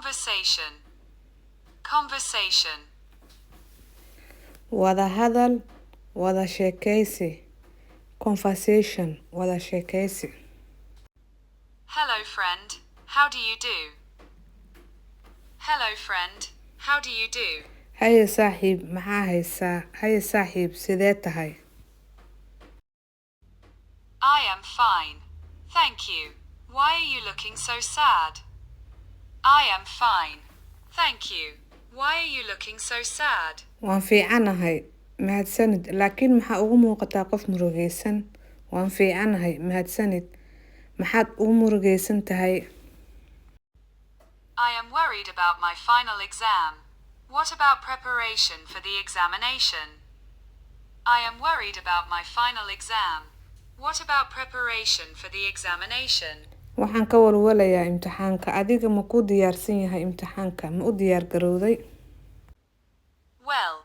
Conversation. Conversation. wada hadal, wada sheekaysi. Conversation, wada sheekaysi. Hello friend, how do you do? Hello friend, how do you do? Haye saaxiib, maxaa haysaa? Haye saaxiib, sidee tahay? I am fine. Thank you. Why are you looking so sad? I am fine. Thank you. Why are you looking so sad? Waan fiicanahay, mahadsanid. Laakiin maxaa ugu muuqataa qof murugaysan? Waan fiicanahay, mahadsanid. Maxaad ugu murugaysan tahay? I am worried about my final exam. What about preparation for the examination? I am worried about my final exam. What about preparation for the examination? Waxaan ka walwalayaa imtixaanka. Adiga ma ku diyaarsan yahay imtixaanka? Ma u diyaar garowday? Well,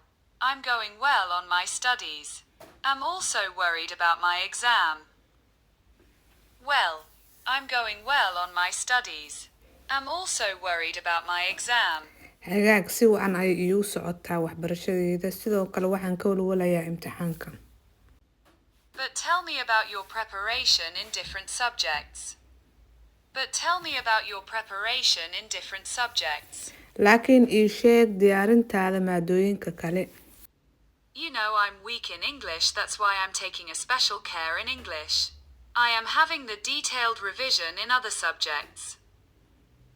I'm going well on my studies. I'm also worried about my exam. Well, I'm going well on my studies. I'm also worried about my exam. Hagaag si wacan ay iigu socotaa waxbarashadayda. Sidoo kale waxaan ka walwalayaa imtixaanka. But tell me about your preparation in different subjects. But tell me about your preparation in different subjects. Laakiin ii sheeg diyaarintaada maadooyinka kale. You know I'm weak in English, that's why I'm taking a special care in English. I am having the detailed revision in other subjects.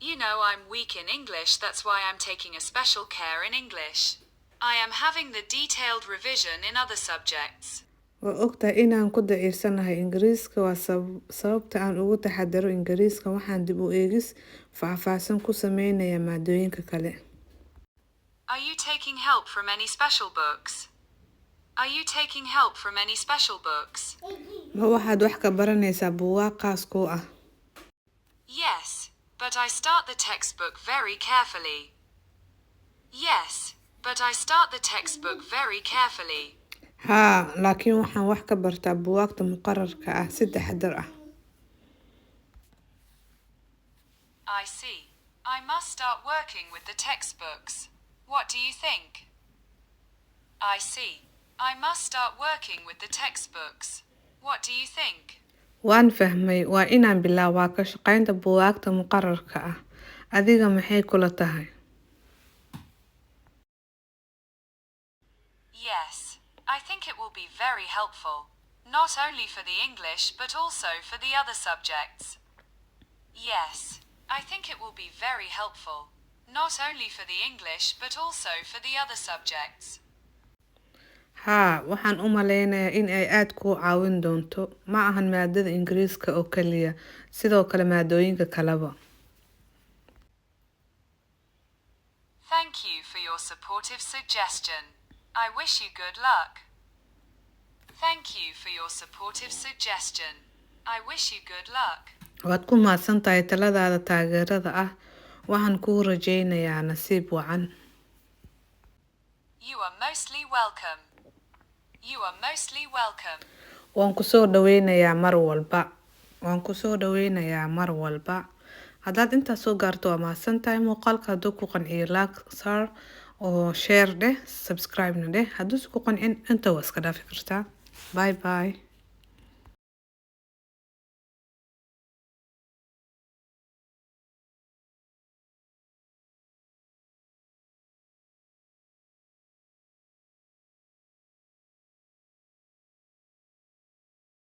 You know I'm weak in English, that's why I'm taking a special care in English. I am having the detailed revision in other subjects. Waa ogtahay inaan ku daciifsanahay Ingiriiska. Waa sababta aan ugu taxadaro Ingiriiska. Waxaan dib u eegis faahfaahsan ku sameynayaa maadooyinka kale. Are you taking help from any special books? Are you taking help from any special books? Ma waxaad wax ka baranaysaa buugaag khaas kuu ah? Yes, but I start the textbook very carefully. Yes, but I start the textbook very carefully. Haa, laakiin waxaan wax ka bartaa buugaagta muqarrarka ah si taxadar ah. I see. I must start working with the textbooks. What do you think? I see. I must start working with the textbooks. What do you think? Waan fahmay. Waa inaan bilaabaa ka shaqaynta buugaagta muqarrarka ah. Adiga maxay kula tahay? Yes, I think it will be very helpful, not only for the English but also for the other subjects. Yes, I think it will be very helpful, not only for the English but also for the other subjects. Haa, waxaan u maleynayaa in ay aad kuu caawin doonto. Ma ahan maadada Ingiriiska oo kaliya, sidoo kale maadooyinka kaleba. Thank you for your supportive suggestion. I wish you good luck. Thank you for your supportive suggestion. I wish you good luck. Waad ku mahadsan tahay taladaada taageerada ah. Waxaan kuu rajaynayaa nasiib wacan. You are mostly welcome. You are mostly welcome. Waan ku soo dhaweynayaa mar walba. Waan ku soo dhaweynayaa mar walba. Haddaad intaas soo gaarto waa mahadsan tahay. Muuqaalka hadduu ku qanciyo like saar oo share dheh, subscribe na dheh. Hadduu ku qancin inta waa iska dhaafi kartaa. Bye bye.